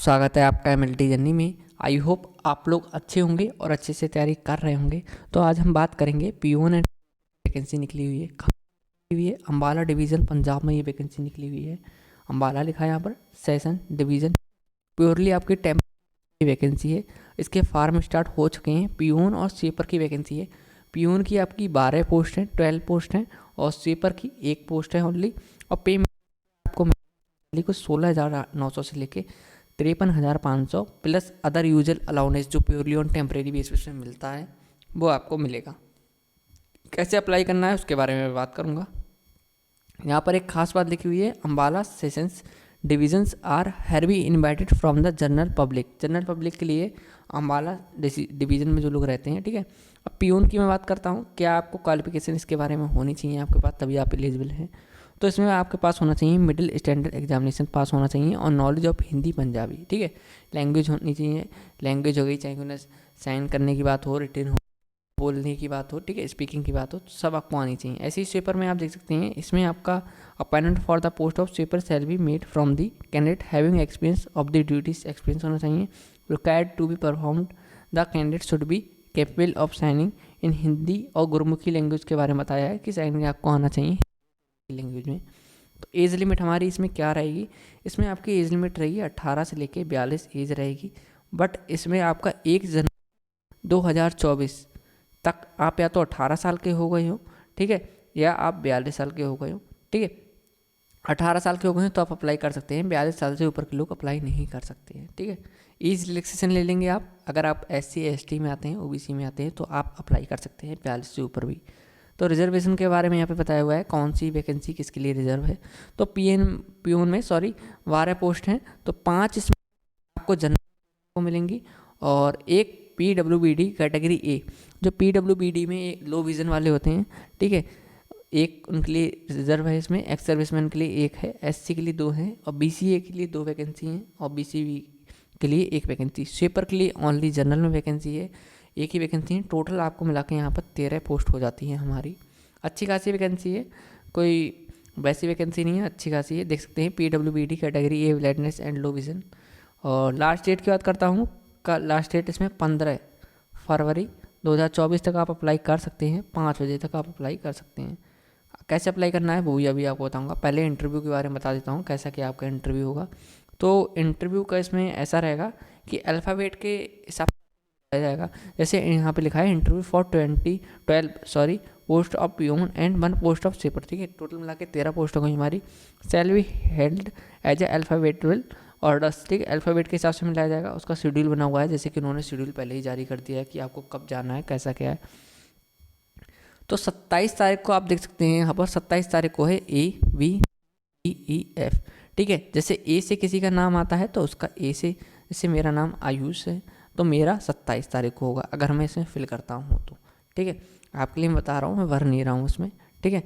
स्वागत है आपका एमएलटी जर्नी में। आई होप आप लोग अच्छे होंगे और अच्छे से तैयारी कर रहे होंगे। तो आज हम बात करेंगे पीओन एंड वैकेंसी निकली हुई है, अम्बाला डिवीज़न पंजाब में ये वैकेंसी निकली हुई है। अम्बाला लिखा है यहाँ पर, सेशन डिवीज़न, प्योरली आपकी टेम्परेरी वैकेंसी है। इसके फार्म स्टार्ट हो चुके हैं। पीओन और स्वीपर की वैकेंसी है। पीओन की आपकी 12 पोस्ट हैं, 12 पोस्ट हैं और स्वीपर की 1 पोस्ट है ओनली। और पेमेंट आपको को 16,900 से लेके 53,500 प्लस अदर यूजल अलाउंस जो प्योरली ऑन टेम्परेरी बेसिस में मिलता है वो आपको मिलेगा। कैसे अप्लाई करना है उसके बारे में बात करूँगा। यहाँ पर एक खास बात लिखी हुई है, Ambala sessions divisions are heavy invited from the general public. General public के लिए अम्बाला डिवीज़न में जो लोग रहते हैं, ठीक है। अब पीओन की मैं बात करता हूँ, क्या आपको क्वालिफिकेशन इसके बारे में होनी चाहिए आपके पास, तभी आप एलिजिबल हैं। तो इसमें आपके पास होना चाहिए मिडिल स्टैंडर्ड एग्जामिनेशन पास होना चाहिए और नॉलेज ऑफ हिंदी पंजाबी, ठीक है। लैंग्वेज होनी चाहिए, लैंग्वेज हो गई, चाहे उन्हें साइन करने की बात हो, रिटन हो, बोलने की बात हो, ठीक है, स्पीकिंग की बात हो, तो सब आपको आनी चाहिए। ऐसे ही स्वीपर में आप देख सकते हैं, इसमें आपका appointment for the post of sweeper shall be made from the candidate having experience of the duties. Experience होना चाहिए। Required to be performed, the candidate should be capable of signing in Hindi और गुरमुखी लैंग्वेज के बारे में बताया है कि signing आपको आना चाहिए लैंग्वेज में। तो एज लिमिट हमारी इसमें क्या रहेगी, इसमें आपकी एज लिमिट रहेगी 18 से लेके 42 एज रहेगी। बट इसमें आपका 1 जनवरी 2024 तक आप या तो 18 साल के हो गए हो, ठीक है, या आप 42 साल के हो गए हो, ठीक है। 18 साल के हो गए हैं तो आप अप्लाई कर सकते हैं, 42 साल से ऊपर के लोग अप्लाई नहीं कर सकते हैं, ठीक है। एज रिलैक्सेशन ले लेंगे आप, अगर आप SC ST में आते हैं, OBC में आते हैं तो आप अप्लाई कर सकते हैं 42 से ऊपर भी। तो रिजर्वेशन के बारे में यहाँ पे बताया हुआ है कौन सी वैकेंसी किसके लिए रिजर्व है। तो पीओन में 12 पोस्ट हैं, तो 5 इसमें आपको जनरल को मिलेंगी और एक PWBD कैटेगरी A। जो PWBD में लो विजन वाले होते हैं, ठीक है, एक उनके लिए रिजर्व है। इसमें एक्स सर्विसमैन के लिए 1 है, SC के लिए 2 हैं और BCA के लिए 2 वैकेंसी हैं और BCB के लिए 1 वैकेंसी। स्वीपर के लिए ओनली जनरल में वैकेंसी है, 1 ही वैकेंसी है। टोटल आपको मिला के यहाँ पर 13 पोस्ट हो जाती हैं हमारी। अच्छी खासी वैकेंसी है, कोई वैसी वैकेंसी नहीं है, अच्छी खासी है। देख सकते हैं PWBD category A blindness and low vision. और लास्ट डेट की बात करता हूँ, का लास्ट डेट इसमें 15 फरवरी 2024 तक आप अप्लाई कर सकते हैं। 5 बजे तक आप अप्लाई कर सकते हैं। कैसे अप्लाई करना है वो भी अभी आपको बताऊँगा। पहले इंटरव्यू के बारे में बता देता हूँ कैसा क्या आपका इंटरव्यू होगा। तो इंटरव्यू का इसमें ऐसा रहेगा कि अल्फ़ाबेट के हिसाब से जाएगा। जैसे यहाँ पे लिखा है interview for 12 post of peon and 1 post of sweeper, ठीक है। टोटल मिला के 13 पोस्ट हो गई हमारी। Shall be held as a alphabetical orders, ठीक है, अल्फ़ाबेट के हिसाब से मिलाया जाएगा। उसका शेड्यूल बना हुआ है, जैसे कि उन्होंने शेड्यूल पहले ही जारी कर दिया है कि आपको कब जाना है, कैसा क्या है। तो 27 तारीख को आप देख सकते हैं यहाँ पर, 27 तारीख को है ABEEF, ठीक है। जैसे A से किसी का नाम आता है तो उसका A से, जैसे मेरा नाम आयुष है तो मेरा 27 तारीख को होगा अगर मैं इसमें फिल करता हूँ तो, ठीक है। आपके लिए मैं बता रहा हूँ, मैं भर नहीं रहा हूँ इसमें, ठीक है।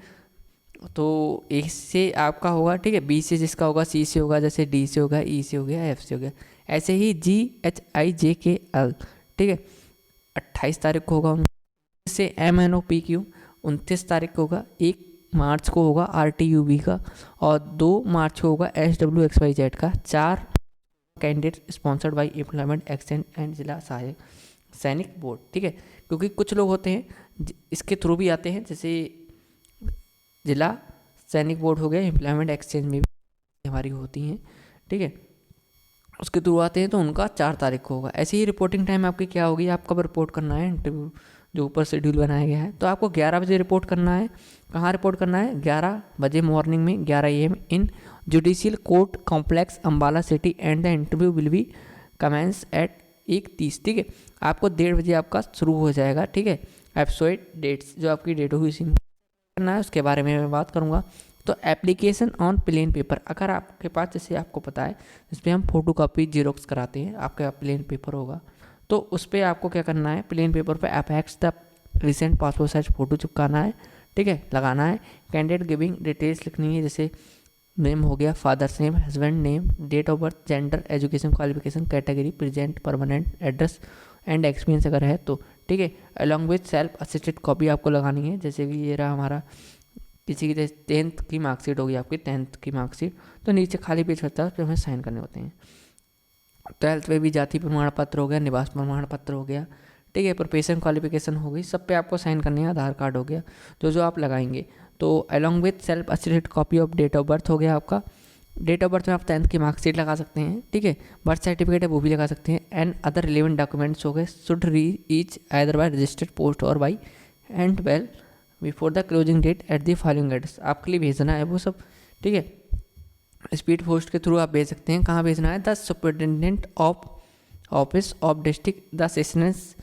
तो A से आपका होगा, ठीक है, B से जिसका होगा, C से होगा, जैसे D से होगा, E से हो गया, F से हो गया, ऐसे ही GHIJKL, ठीक है, 28 तारीख को होगा। से MNOPQ 29 तारीख को होगा। 1 मार्च को होगा RTUB का और 2 मार्च को होगा SWXYZ का। 4 candidate sponsored by employment exchange and जिला सहायक सैनिक बोर्ड, ठीक है। क्योंकि कुछ लोग होते हैं इसके थ्रू भी आते हैं, जैसे जिला सैनिक बोर्ड हो गया, एम्प्लॉयमेंट एक्सचेंज में भी हमारी होती हैं, ठीक है, उसके थ्रू आते हैं तो उनका 4 तारीख को होगा। ऐसे ही रिपोर्टिंग टाइम आपकी क्या होगी, आप कब रिपोर्ट करना है, इंटरव्यू जो ऊपर शेड्यूल बनाया गया है, तो आपको 11 बजे रिपोर्ट करना है। कहाँ रिपोर्ट करना है, 11 बजे मॉर्निंग में, 11 AM in judicial court complex Ambala city and the interview will be commence at 1:30, ठीक है। आपको 1:30 बजे आपका शुरू हो जाएगा, ठीक है। एप्सोइड डेट्स जो आपकी डेट होगी उसी में करना है, उसके बारे में मैं बात करूँगा। तो एप्लीकेशन ऑन प्लेन पेपर, अगर आपके पास, जैसे आपको पता है जिस पर हम फोटो कॉपी जीरोक्स कराते हैं, आपका प्लेन पेपर होगा, तो उस पर आपको क्या करना है, प्लेन पेपर पे affix the recent passport size photo चिपकाना है, ठीक है, लगाना है। कैंडिडेट गिविंग डिटेल्स लिखनी है, जैसे नेम हो गया, father's name, husband name, date of birth, gender, education qualification, category, present, permanent address and experience अगर है तो, ठीक है। Along with self assisted copy आपको लगानी है, जैसे कि ये रहा हमारा किसी की 10th की मार्कशीट होगी, आपकी 10th की मार्कशीट, तो नीचे खाली पेज होता है उस पर हमें साइन करने होते हैं। 12th में भी जाति प्रमाण पत्र हो गया, निवास प्रमाण पत्र हो गया, ठीक है, प्रोफेशन क्वालिफिकेशन हो गई, सब पे आपको साइन करने हैं, आधार कार्ड हो गया, जो आप लगाएंगे। तो along with self assisted copy of date of birth हो गया आपका। डेट ऑफ बर्थ में आप 10th की मार्कशीट लगा सकते हैं, ठीक है, बर्थ सर्टिफिकेट है वो भी लगा सकते हैं। एंड अदर रिलेवेंट डॉक्यूमेंट्स हो गए should reach either by registered post और by hand well before the closing date at the following address. आपके लिए भेजना है वो सब, ठीक है, स्पीड पोस्ट के थ्रू आप भेज सकते हैं। कहाँ भेजना है? The superintendent of office of district the sessions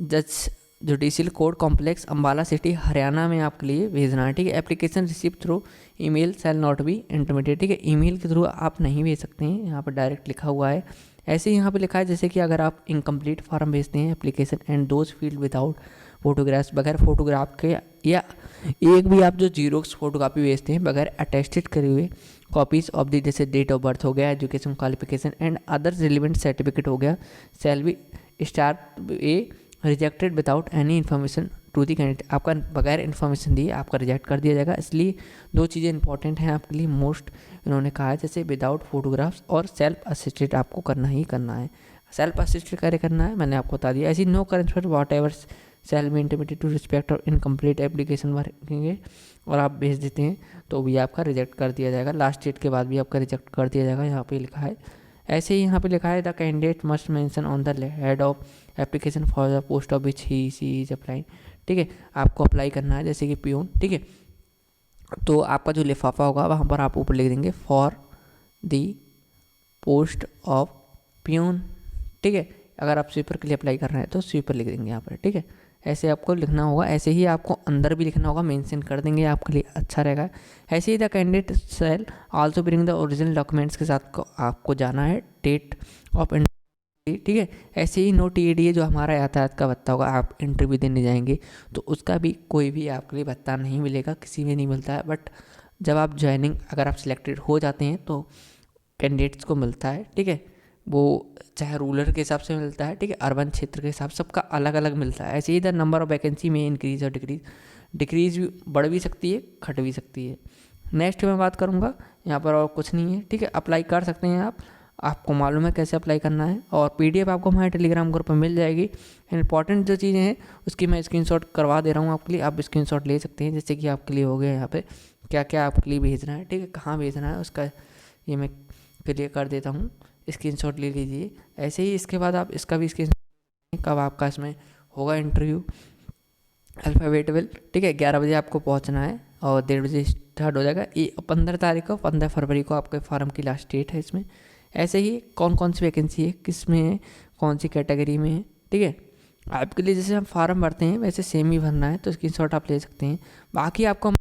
जज judicial court complex Ambala city Haryana में आपके लिए भेजना है, ठीक है। Application receive through email shall not be intermediate, ठीक है, ईमेल के थ्रू आप नहीं भेज सकते हैं, यहाँ पर डायरेक्ट लिखा हुआ है। ऐसे ही यहाँ पे लिखा है जैसे कि अगर आप इनकम्प्लीट फॉर्म भेजते हैं application and those field without photographs, बगैर फोटोग्राफ के, या एक भी आप जो जीरोक्स फोटोकॉपी भेजते हैं बगैर अटेस्टेड करे हुए कॉपीज़ ऑफ दी, जैसे डेट ऑफ बर्थ हो गया, education qualification and other relevant certificate हो गया, shall be star a rejected without any information to the candidate. आपका बगैर इन्फॉर्मेशन दिए आपका रिजेक्ट कर दिया जाएगा। इसलिए दो चीज़ें इंपॉर्टेंट हैं आपके लिए मोस्ट, इन्होंने कहा है, जैसे विदाउट फोटोग्राफ्स और सेल्फ असिस्टेड आपको करना ही करना है। सेल्फ असिस्टेड कार्य करना है, मैंने आपको बता दिया। ऐसी no current whatever shall be intermediate to respect और इनकम्प्लीट एप्लीकेशन वर्किंग और आप भेज देते हैं तो भी आपका रिजेक्ट कर दिया जाएगा। लास्ट डेट के बाद भी आपका रिजेक्ट कर दिया जाएगा, यहाँ पे लिखा है। ऐसे ही यहाँ पे लिखा है the candidate must mention on the head of application for the post of which he she is applying, ठीक है, आपको अप्लाई करना है जैसे कि पियून, ठीक है। तो आपका जो लिफाफा होगा वहाँ पर आप ऊपर लिख देंगे for the post of peon, ठीक है। अगर आप स्वीपर के लिए अप्लाई कर रहे हैं तो स्वीपर लिख देंगे यहाँ पर, ठीक है। ऐसे आपको लिखना होगा, ऐसे ही आपको अंदर भी लिखना होगा, मेंशन कर देंगे, आपके लिए अच्छा रहेगा। ऐसे ही the candidate shall also bring the original documents के साथ आपको जाना है, डेट ऑफ इंटरव्यू, ठीक है। ऐसे ही नो TADA जो हमारा यातायात का भत्ता होगा, आप इंटरव्यू देने जाएंगे तो उसका भी कोई भी आपके लिए भत्ता नहीं मिलेगा, किसी में नहीं मिलता है। बट जब आप ज्वाइनिंग, अगर आप सिलेक्टेड हो जाते हैं तो कैंडिडेट्स को मिलता है, ठीक है। वो चाहे रूरल के हिसाब से मिलता है, ठीक है, अर्बन क्षेत्र के हिसाब, सबका अलग अलग मिलता है। ऐसे ही द नंबर ऑफ वैकेंसी में इंक्रीज और डिक्रीज भी बढ़ भी सकती है, घट भी सकती है। नेक्स्ट मैं बात करूँगा, यहाँ पर और कुछ नहीं है, ठीक है। अप्लाई कर सकते हैं आप, आपको मालूम है कैसे अप्लाई करना है, और PDF आपको हमारे टेलीग्राम ग्रुप में मिल जाएगी। इंपॉर्टेंट जो चीज़ें हैं उसकी मैं स्क्रीनशॉट करवा दे रहा हूँ आपके लिए, आप स्क्रीनशॉट ले सकते हैं, जैसे कि आपके लिए हो गया यहाँ पे क्या क्या आपके लिए भेजना है, ठीक है, कहाँ भेजना है उसका ये मैं क्लियर कर देता हूँ, स्क्रीनशॉट ले लीजिए। ऐसे ही इसके बाद आप इसका भी स्क्रीन, कब आपका इसमें होगा इंटरव्यू, अल्फ़ाबेटल, ठीक है, 11 बजे आपको पहुंचना है और 1:30 बजे स्टार्ट हो जाएगा। 15 तारीख को, 15 फरवरी को आपके फॉर्म की लास्ट डेट है इसमें। ऐसे ही कौन कौन सी वैकेंसी है, किस में है, कौन सी कैटेगरी में है, ठीक है, आपके लिए जैसे हम फॉर्म भरते हैं वैसे सेम ही भरना है, तो स्क्रीनशॉट आप ले सकते हैं। बाकी आपको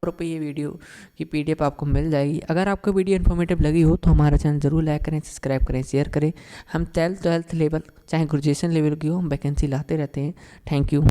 पे ये वीडियो की PDF आपको मिल जाएगी। अगर आपको वीडियो इन्फॉर्मेटिव लगी हो तो हमारा चैनल जरूर लाइक करें, सब्सक्राइब करें, शेयर करें। हम 12th लेवल चाहे ग्रेजुएशन लेवल की हो, हम वैकेंसी लाते रहते हैं। Thank you.